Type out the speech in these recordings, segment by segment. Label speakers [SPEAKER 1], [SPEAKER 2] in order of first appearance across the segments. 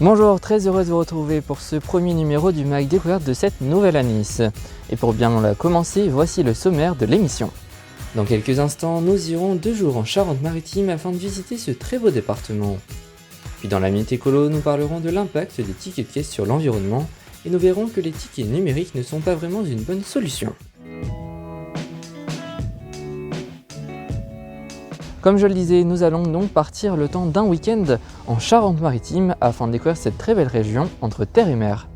[SPEAKER 1] Bonjour, très heureux de vous retrouver pour ce premier numéro du Mag Découverte de cette nouvelle année Nice. Et pour bien la commencer, voici le sommaire de l'émission. Dans quelques instants, nous irons 2 jours en Charente-Maritime afin de visiter ce très beau département. Puis dans la Minute Écolo, nous parlerons de l'impact des tickets de caisse sur l'environnement et nous verrons que les tickets numériques ne sont pas vraiment une bonne solution. Comme je le disais, nous allons donc partir le temps d'un week-end en Charente-Maritime afin de découvrir cette très belle région entre terre et mer.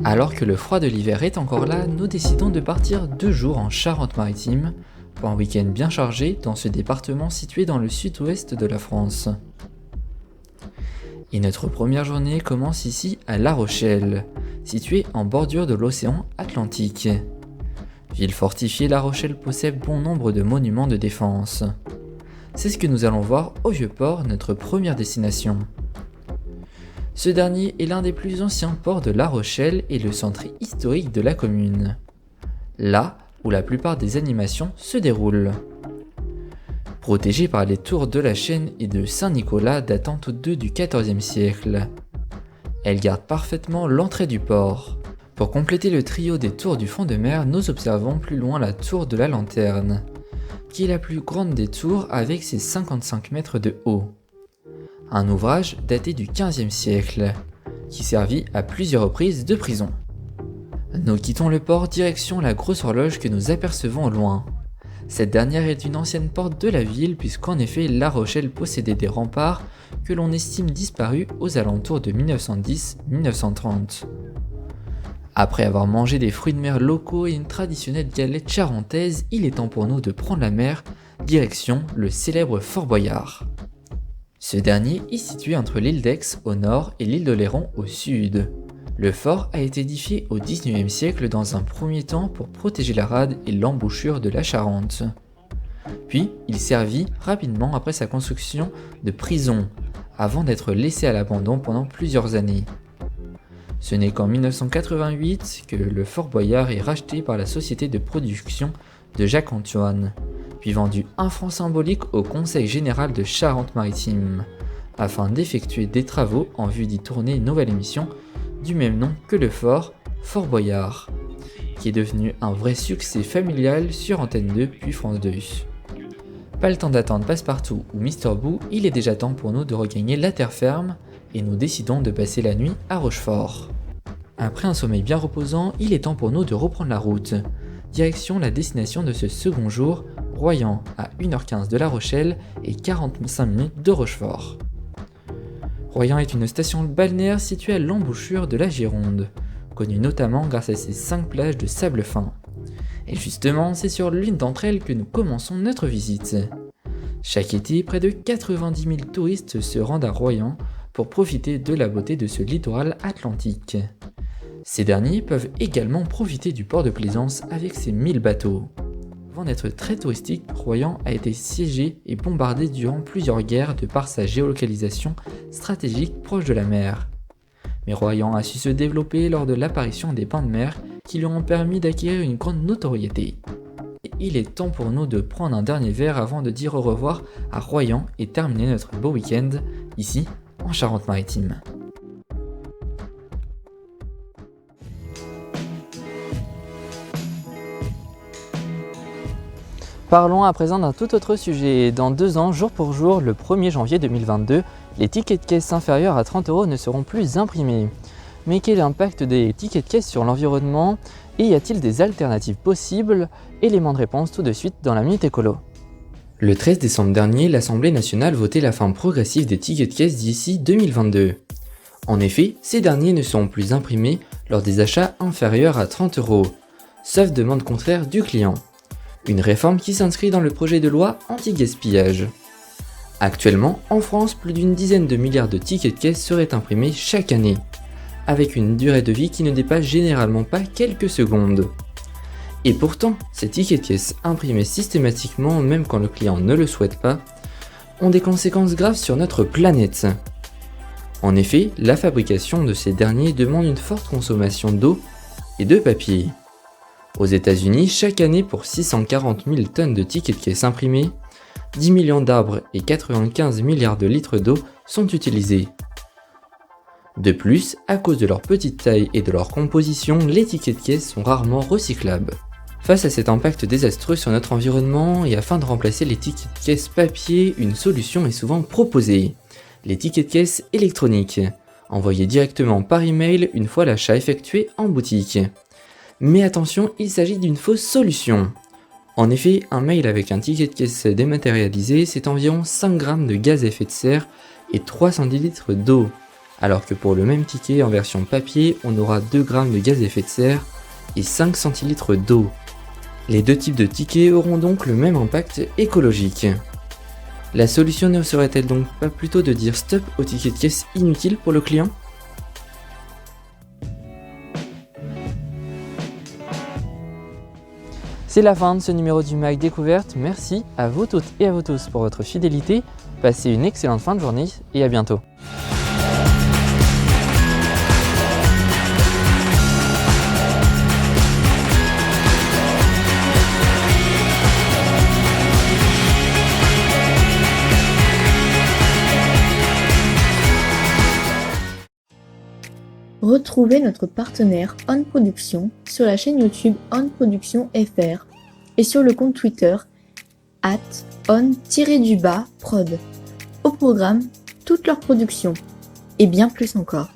[SPEAKER 1] Alors que le froid de l'hiver est encore là, nous décidons de partir 2 jours en Charente-Maritime pour un week-end bien chargé dans ce département situé dans le sud-ouest de la France. Et notre première journée commence ici à La Rochelle, située en bordure de l'océan Atlantique. Ville fortifiée, La Rochelle possède bon nombre de monuments de défense. C'est ce que nous allons voir au Vieux-Port, notre première destination. Ce dernier est l'un des plus anciens ports de La Rochelle et le centre historique de la commune. Là où la plupart des animations se déroulent. Protégée par les tours de la Chaîne et de Saint-Nicolas datant toutes deux du XIVe siècle. Elle garde parfaitement l'entrée du port. Pour compléter le trio des tours du fond de mer, nous observons plus loin la tour de la Lanterne, qui est la plus grande des tours avec ses 55 mètres de haut. Un ouvrage daté du XVe siècle, qui servit à plusieurs reprises de prison. Nous quittons le port direction la grosse horloge que nous apercevons au loin. Cette dernière est une ancienne porte de la ville puisqu'en effet La Rochelle possédait des remparts que l'on estime disparus aux alentours de 1910-1930. Après avoir mangé des fruits de mer locaux et une traditionnelle galette charentaise, il est temps pour nous de prendre la mer, direction le célèbre Fort Boyard. Ce dernier est situé entre l'île d'Aix au nord et l'île d'Oléron au sud. Le fort a été édifié au XIXe siècle dans un premier temps pour protéger la rade et l'embouchure de la Charente. Puis, il servit rapidement après sa construction de prison, avant d'être laissé à l'abandon pendant plusieurs années. Ce n'est qu'en 1988 que le Fort Boyard est racheté par la société de production de Jacques-Antoine, puis vendu 1 franc symbolique au Conseil général de Charente-Maritime, afin d'effectuer des travaux en vue d'y tourner une nouvelle émission du même nom que le Fort Boyard, qui est devenu un vrai succès familial sur Antenne 2 puis France 2. Pas le temps d'attendre Passepartout ou Mister Boo, il est déjà temps pour nous de regagner la terre ferme et nous décidons de passer la nuit à Rochefort. Après un sommeil bien reposant, il est temps pour nous de reprendre la route. Direction la destination de ce second jour, Royan à 1h15 de La Rochelle et 45 minutes de Rochefort. Royan est une station balnéaire située à l'embouchure de la Gironde, connue notamment grâce à ses 5 plages de sable fin. Et justement, c'est sur l'une d'entre elles que nous commençons notre visite. Chaque été, près de 90 000 touristes se rendent à Royan pour profiter de la beauté de ce littoral atlantique. Ces derniers peuvent également profiter du port de plaisance avec ses 1000 bateaux. Avant d'être très touristique, Royan a été siégé et bombardé durant plusieurs guerres de par sa géolocalisation stratégique proche de la mer. Mais Royan a su se développer lors de l'apparition des bains de mer qui lui ont permis d'acquérir une grande notoriété. Et il est temps pour nous de prendre un dernier verre avant de dire au revoir à Royan et terminer notre beau week-end ici en Charente-Maritime. Parlons à présent d'un tout autre sujet. Dans 2 ans, jour pour jour, le 1er janvier 2022, les tickets de caisse inférieurs à 30 € ne seront plus imprimés. Mais quel est l'impact des tickets de caisse sur l'environnement et y a-t-il des alternatives possibles? Élément de réponse tout de suite dans la Minute Écolo. Le 13 décembre dernier, l'Assemblée nationale votait la fin progressive des tickets de caisse d'ici 2022. En effet, ces derniers ne seront plus imprimés lors des achats inférieurs à 30 €, sauf demande contraire du client. Une réforme qui s'inscrit dans le projet de loi anti-gaspillage. Actuellement, en France, plus d'une dizaine de milliards de tickets de caisse seraient imprimés chaque année, avec une durée de vie qui ne dépasse généralement pas quelques secondes. Et pourtant, ces tickets de caisse imprimés systématiquement, même quand le client ne le souhaite pas, ont des conséquences graves sur notre planète. En effet, la fabrication de ces derniers demande une forte consommation d'eau et de papier. Aux États-Unis, chaque année pour 640 000 tonnes de tickets de caisse imprimés, 10 millions d'arbres et 95 milliards de litres d'eau sont utilisés. De plus, à cause de leur petite taille et de leur composition, les tickets de caisse sont rarement recyclables. Face à cet impact désastreux sur notre environnement et afin de remplacer les tickets de caisse papier, une solution est souvent proposée. Les tickets de caisse électroniques, envoyés directement par email une fois l'achat effectué en boutique. Mais attention, il s'agit d'une fausse solution. En effet, un mail avec un ticket de caisse dématérialisé, c'est environ 5 grammes de gaz à effet de serre et 310 litres d'eau. Alors que pour le même ticket en version papier, on aura 2 grammes de gaz à effet de serre et 5 centilitres d'eau. Les deux types de tickets auront donc le même impact écologique. La solution ne serait-elle donc pas plutôt de dire stop aux tickets de caisse inutiles pour le client ? C'est la fin de ce numéro du Mag Découverte. Merci à vous toutes et à vous tous pour votre fidélité. Passez une excellente fin de journée et à bientôt.
[SPEAKER 2] Retrouvez notre partenaire On Production sur la chaîne YouTube On Production FR et sur le compte Twitter @on-prod. Au programme, toutes leurs productions et bien plus encore.